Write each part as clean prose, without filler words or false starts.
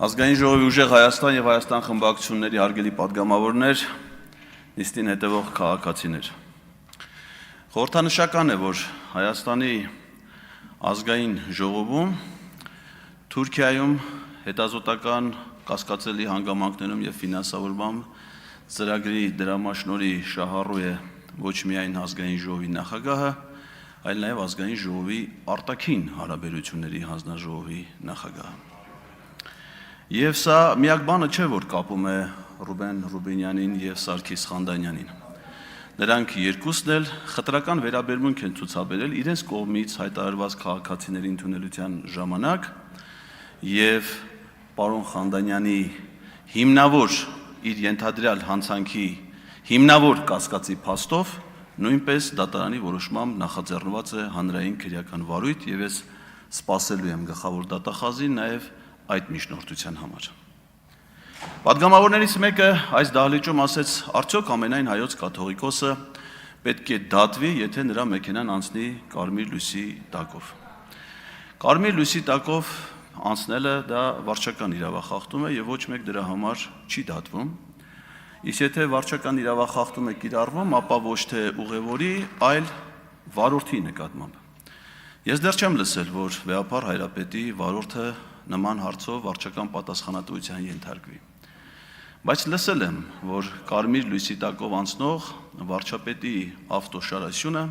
Ազգային ժողովի ուժեղ Հայաստան եւ Հայաստան խմբակցությունների հարգելի падգամավորներ, նիստին հետևող քաղաքացիներ։ Խորհրդանշական է, որ Հայաստանի ազգային ժողովում Թուրքիայում հետազոտական կասկածելի հանգամանքներում եւ ֆինանսավորման ծրագրի դրամաշնորհի շահառու է ոչ միայն ազգային ժողովի նախագահը, այլ նաեւ ազգային ժողովի արտաքին հարաբերությունների հանձնաժողովի նախագահը։ Եվ սա միակ բանը չէ, որ կապում է Ռուբեն Ռուբինյանին եւ Սարգիս Խանդանյանին։ Նրանք երկուսն էլ խտրական վերաբերմունք են ցուցաբերել իրենց կողմից հայտարարված քաղաքացիների ընդունելության ժամանակ եւ պարոն Խանդանյանի հիմնավոր իր ենթադրյալ հանցանքի հիմնավոր կասկածի փաստով նույնպես դատարանի որոշմամբ նախաձեռնված է հանրային քրեական վարույթ եւ ես սպասելու եմ գլխավոր դատախազին նաեւ այդ միջնորդության համար։ Պատգամավորներից մեկը այս դահլիճում ասեց, արդյոք ամենայն հայոց կաթողիկոսը պետք է դատվի, եթե նրա մեքենան անցնի կարմիր լույսի տակով։ Կարմիր լույսի տակով անցնելը դա վարչական իրավախախտում է եւ ոչ մեկ դրա համար չի դատվում։ Իսկ եթե վարչական իրավախախտում է կիրառվում, ապա ոչ թե ուղևորի, այլ վարորդի նկատմամբ։ Ես դեռ չեմ լսել, որ Վեհապար Հայրապետի վարորդը նման հարցով վարչական պատասխանատվության ենթարկվի։ Բայց լսել եմ, որ կարմիր լույսի տակով անցնող վարչապետի ավտոշարասյունը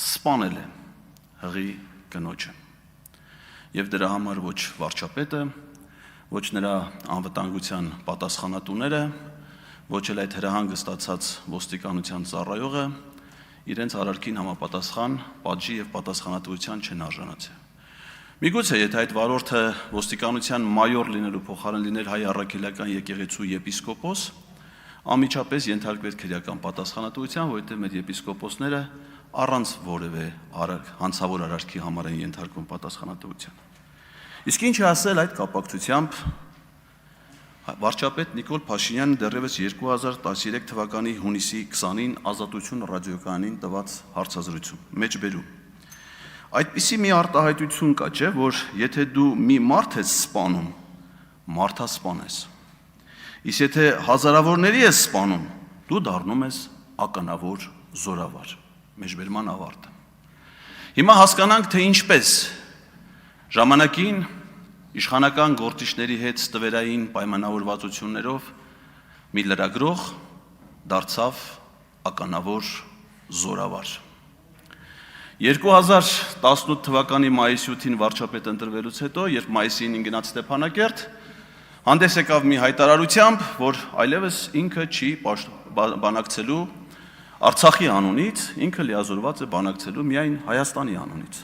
սպանել է հղի կնոջը։ Եվ դրա համար ոչ վարչապետը, ոչ նրա անվտանգության պատասխանատուները, ոչ էլ այդ հրահանգը ստացած ոստիկանության ծառայողը իրենց արարքին համապատասխան պատժի եւ պատասխանատվության չեն արժանացել։ Միգուցե եթե այդ վարորդը ոստիկանության մայոր լինելու փոխարեն լիներ հայ առաքելական եկեղեցու եպիսկոպոս, անմիջապես ենթարկվեր քրեական պատասխանատվության, որովհետև մեր եպիսկոպոսները առանց որևէ հանցավոր արարքի համար են ենթարկվում պատասխանատվության։ Իսկ ինչ ասել այդ կապակցությամբ վարչապետ Նիկոլ Փաշինյանը դեռևս 2013 թվականի հունիսի 20-ին Ազատություն ռադիոկայանին տված հարցազրույցում մեջբերում այդպիսի մի արտահայտություն կա, չէ, որ եթե դու մի մարդ ես սպանում, մարդասպան ես։ Իսկ եթե հազարավորների ես սպանում, դու դառնում ես ականավոր զորավար։ Մեջբերման ավարտը։ Հիմա հասկանանք, թե ինչպես ժամանակին իշխանական գործիչների հետ ստվերային պայմանավորվածություններով մի լրագրող դարձավ ականավոր զորավար։ 2018 թվականի մայիսի 8-ին վարչապետ ընտրվելուց հետո, երբ մայիսի 9-ին գնաց Ստեփանակերտ, հանդես եկավ մի հայտարարությամբ, որ այլևս ինքը չի բանակցելու Արցախի անունից, ինքը լիազորված է բանակցելու միայն Հայաստանի անունից։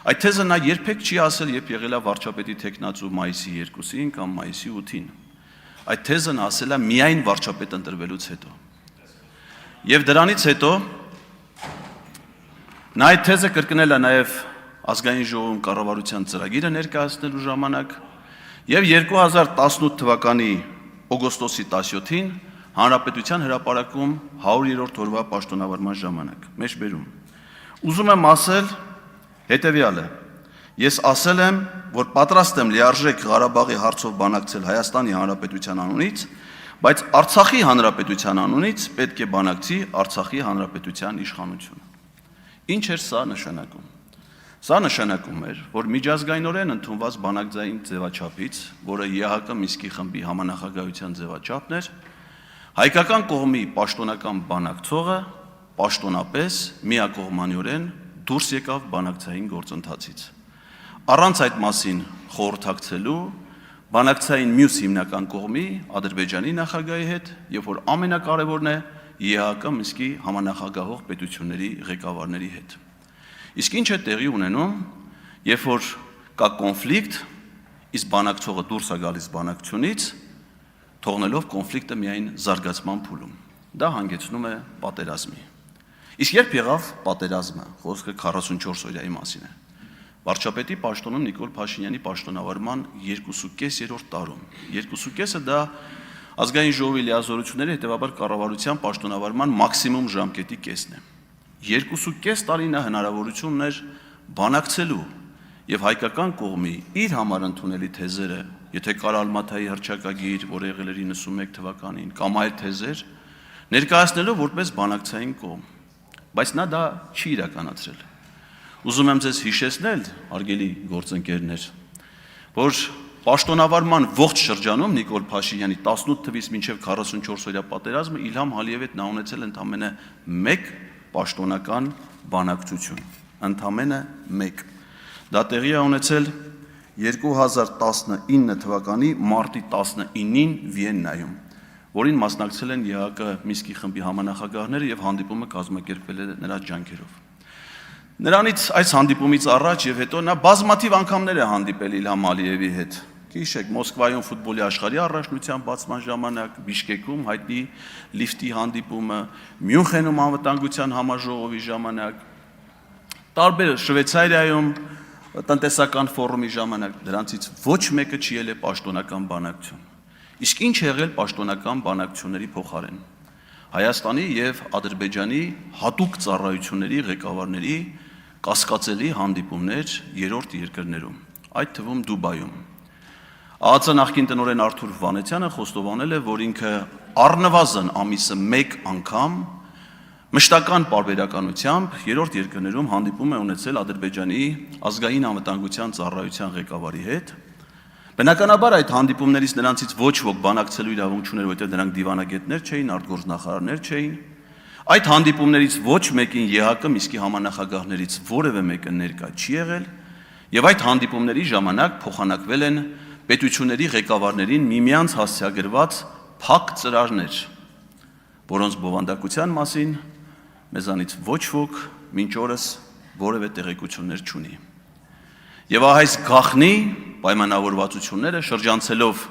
Այդ թեզը նա երբեք չի ասել, երբ եղել է վարչապետի թեկնածու մայիսի 2-ին կամ մայիսի 8-ին։ Այդ թեզը նա ասել է միայն վարչապետ ընտրվելուց հետո։ Եվ դրանից հետո նա այդ թեզը կրկնել է նաև ազգային ժողովում կառավարության ծրագիրը ներկայացնելու ժամանակ եւ 2018 թվականի օգոստոսի 17-ին Հանրապետության հրապարակում 100-րդ օրվա պաշտոնավարման ժամանակ մեջբերում։ Ուզում եմ ասել հետեւյալը. Ես ասել եմ, որ պատրաստ եմ լիարժեք Ղարաբաղի հարցով բանակցել Հայաստանի Հանրապետության անունից, բայց Արցախի Հանրապետության անունից պետք է բանակցի Արցախի Հանրապետության իշխանությունը։ Ինչ էր սա նշանակում։ Սա նշանակում էր, որ միջազգայինորեն ընդունված բանակցային ձևաչափից, որը ԵՀԿ Մինսկի խմբի համանախագահության ձևաչափն էր, հայկական կողմի պաշտոնական բանակցողը պաշտոնապես միակողմանիորեն դուրս եկավ բանակցային գործընթացից։ Առանց այդ մասին խորհրդակցելու բանակցային մյուս հիմնական կողմի Ադրբեջանի նախագահի հետ, եւ որ ամենակարևորն է ԵՀԿ Մինսկի համանախագահող պետությունների ղեկավարների հետ։ Իսկ ինչ է տեղի ունենում, երբ որ կա կոնֆլիկտ, իսկ բանակցողը դուրս է գալիս բանակցությունից, թողնելով կոնֆլիկտը միայն զարգացման փուլում։ Դա հանգեցնում է պատերազմի։ Իսկ երբ եղավ պատերազմը, խոսքը 44 օրյայի մասին է։ Վարչապետի պաշտոնում Նիկոլ Փաշինյանի պաշտոնավարման 2.5-րդ տարում։ 2.5-ը դա ազգային ժողովի լիազորությունների հետևաբար կառավարության պաշտոնավարման մաքսիմում ժամկետի կեսն է։ 2.5 տարի նա հնարավորություն ուներ բանակցելու եւ հայկական կողմի իր համար ընդունելի թեզերը եթե կար Ալմաթայի հռչակագիր, որը եղել էր 91 թվականին, կամ այլ թեզեր, ներկայացնելով որպես բանակցային կողմ, բայց նա դա չի իրականացրել։ Ուզում եմ ձեզ հիշեցնել, հարգելի գործընկերներ, որ պաշտոնավարման ողջ շրջանում Նիկոլ Փաշինյանի 18 թվականից մինչև 44 օրյա պատերազմը Իլհամ Ալիևի հետ նա ունեցել ընդամենը 1 պաշտոնական բանակցություն, ընդամենը 1։ Դա տեղի է ունեցել 2019 թվականի մարտի 19-ին Վիեննայում, որին մասնակցել են ԵԱԿ Մինսկի խմբի համանախագահները եւ հանդիպումը կազմակերպվել է նրա ջանքերով։ Նրանից այս հանդիպումից առաջ եւ հետո նա բազմաթիվ անգամներ է հանդիպել Իլհամ Ալիևի հետ։ Գիշեք, Մոսկվայում ֆուտբոլի աշխարհի առաջնության բացման ժամանակ, Բիշկեկում հայտնի լիֆտի հանդիպումը, Մյունխենում անվտանգության համաժողովի ժամանակ, տարբեր Շվեյցարիայում տնտեսական ֆորումի ժամանակ, դրանցից ոչ մեկը չի ելել պաշտոնական բանակցություն։ Իսկ ինչ եղել պաշտոնական բանակցությունների փոխարեն։ Հայաստանի եւ Ադրբեջանի հատուկ ծառայությունների ղեկավարների կասկածելի հանդիպումներ երրորդ երկրներում, այդ թվում Դուբայում։ ԱԱԾ նախկին տնօրեն Արթուր Վանեցյանը խոստովանել է, որ ինքը առնվազն ամիսը 1 անգամ մշտական պարբերականությամբ երրորդ երկրներում հանդիպում է ունեցել Ադրբեջանի ազգային անվտանգության ծառայության ղեկավարի հետ։ Բնականաբար այդ հանդիպումներից նրանցից ոչ ոք բանակցելու իրավունք չուներ, որտեղ նրանք դիվանագետներ չէին, արտգործնախարարներ չէին։ Այդ հանդիպումներից ոչ մեկին ԵԱՀԿ Մինսկի համանախագահներից որևէ մեկը ներկա չի եղել, եւ այդ հանդիպումների ժամանակ փոխանակվել են պետությունների ղեկավարներին միմյանց հասցեագրված փակ ծրարներ, որոնց բովանդակության մասին մեզանից ոչ ոք մինչ օրս որևէ տեղեկություններ չունի։ Եվ այս գաղտնի պայմանավորվածությունները շրջանցելով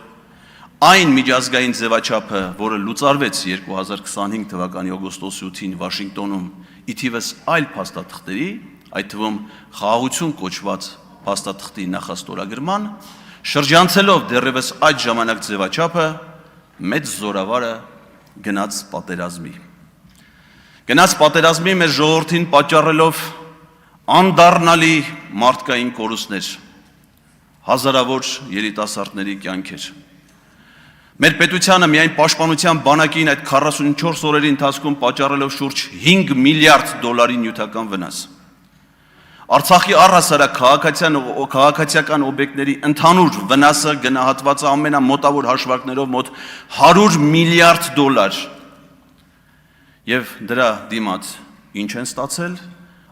այն միջազգային ձևաչափը, որը լուծարվեց 2025 թվականի օգոստոսի 8-ին Վաշինգտոնում, ի թիվս այլ փաստաթղթերի, այդ թվում խաղաղություն կոչված փաստաթղթի նախաստորագրման, շրջանցելով դեռևս այդ ժամանակ ձևաչափը, մեծ զորավարը գնաց պատերազմի։ Գնաց պատերազմի մեր ժողովրդին պատճառելով անդառնալի մարդկային կորուստներ, հազարավոր երիտասարդների կյանքեր։ Մեր պետությանը միայն պաշտպանության բանակին այդ 44 օրերի ընթացքում պատճառելով շուրջ 5 միլիարդ դոլարի նյութական վնաս։ Արցախի առհասարակ քաղաքացիական օբյեկտների ընդհանուր վնասը գնահատված է ամենամոտավոր հաշվարկներով մոտ 100 միլիարդ դոլար։ Եվ դրա դիմաց ինչ են ստացել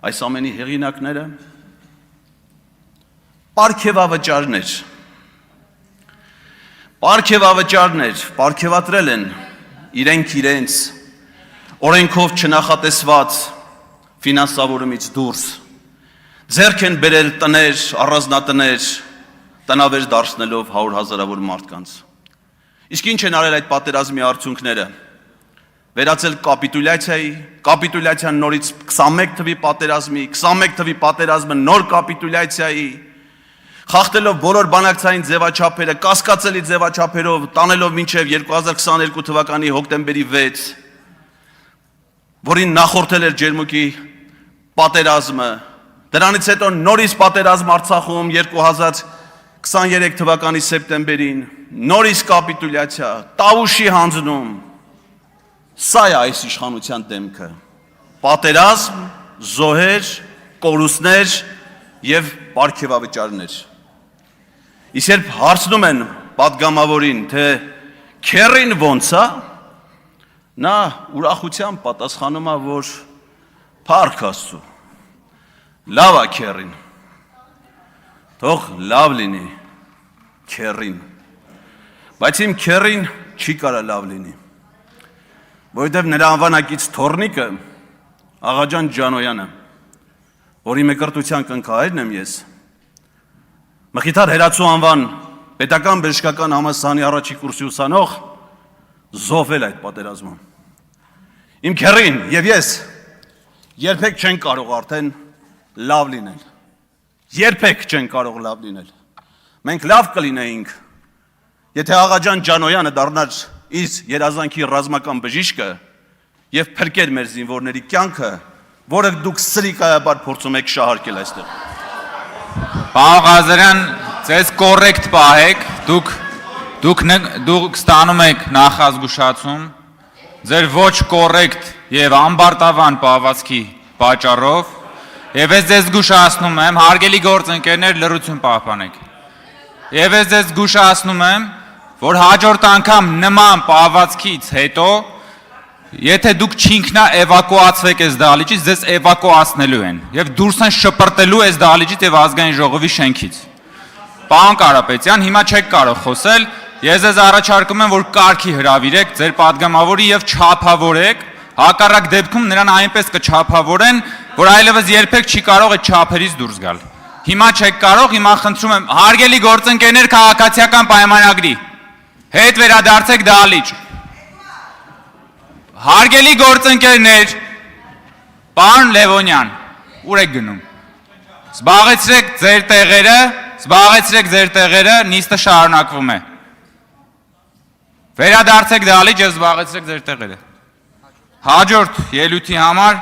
այս ամենի հեղինակները։ Պարգևավճարներ պարգևատրել են իրենց օրենքով չնախատեսված ֆինանսավորումից դուրս, ձեռք են բերել տներ, առանձնատներ, տնավեր դարձնելով 100,000-ավոր մարդկանց։ Իսկ ինչ են արել այդ պատերազմի արդյունքները։ Վերածել կապիտուլյացիան նորից 21 թվի պատերազմի, 21 թվի պատերազմը նոր կապիտուլյացիայի, խախտելով բոլոր բանակցային ձևաչափերը, կասկածելի ձևաչափերով, տանելով մինչև 2022 թվականի հոկտեմբերի 6, որին նախորդել էր Ջերմուկի պատերազմը, դրանից հետո նորից պատերազմ Արցախում 2023 թվականի սեպտեմբերին, նորից կապիտուլյացիա, Տավուշի հանձնում։ Սա է այս իշխանության դեմքը։ Պատերազմ, զոհեր, կորուստներ եւ պարգևավճարներ։ Իսկ երբ հարցնում են պատգամավորին, թե քերին ոնց է, նա ուրախությամբ պատասխանում է, որ փառք Աստծո, լավ է քերին, թող լավ լինի քերին, բայց իմ քերին չի կարա լավ լինի, որովհետև նրա անվանակից թոռնիկը Աղաջան Ջանոյանը, որի մկրտության կնքահայրն եմ ես, Մխիթար Հերացու անվան պետական բժշկական համալսարանի առաջի կուրսի ուսանող, զոհվել այդ պատերազմում։ Իմ քերին եւ ես երբեք չեն կարող արդեն լավ լինել։ Երբեք չեն կարող լավ լինել։ Մենք լավ կլինեինք, եթե Աղաջան Ջանոյանը դառնար իր երազանքի ռազմական բժիշկը եւ փրկեր մեր զինվորների կյանքը, որը դուք սրիկայաբար փորձում եք շահարկել այստեղ։ Պարոն Ղազարյան, ձեզ կոռեկտ պահեք, Դուք ստանում եք նախազգուշացում ձեր ոչ կոռեկտ եւ ամբարտավան պահվածքի պատճառով եւ ես ձեզ զգուշացնում եմ, հարգելի գործընկերներ, լռություն պահպանեք։ Եվ ես ձեզ զգուշացնում եմ, որ հաջորդ անգամ նման պահվածքից հետո, եթե դուք չինքնա էվակուացվեք այս դահլիճից, ձեզ էվակուացնելու են եւ դուրս են շպրտելու այս դահլիճից եւ ազգային ժողովի շենքից։ Պարոն Կարապետյան, հիմա չեք կարող խոսել, ես ձեզ առաջարկում եմ, որ կարգի հրավիրեք ձեր падգամավորի եւ չափավորեք, հակառակ դեպքում նրան այնպես կչափավորեն, որ այլևս երբեք չի կարող այդ չափերից դուրս գալ։ Հիմա չեք կարող, հիմա խնդրում եմ, հարգելի գործընկերներ, քաղաքացիական պայմանագրի հետ վերադարձեք դահլիճ։ Հարգելի գործընկերներ, պարոն Լևոնյան, ուր եք գնում։ Զբաղեցրեք ձեր տեղերը, նիստը շարունակվում է։ Վերադարձեք դահլիճ եւ զբաղեցրեք ձեր տեղերը։ Հաջորդ ելույթի համար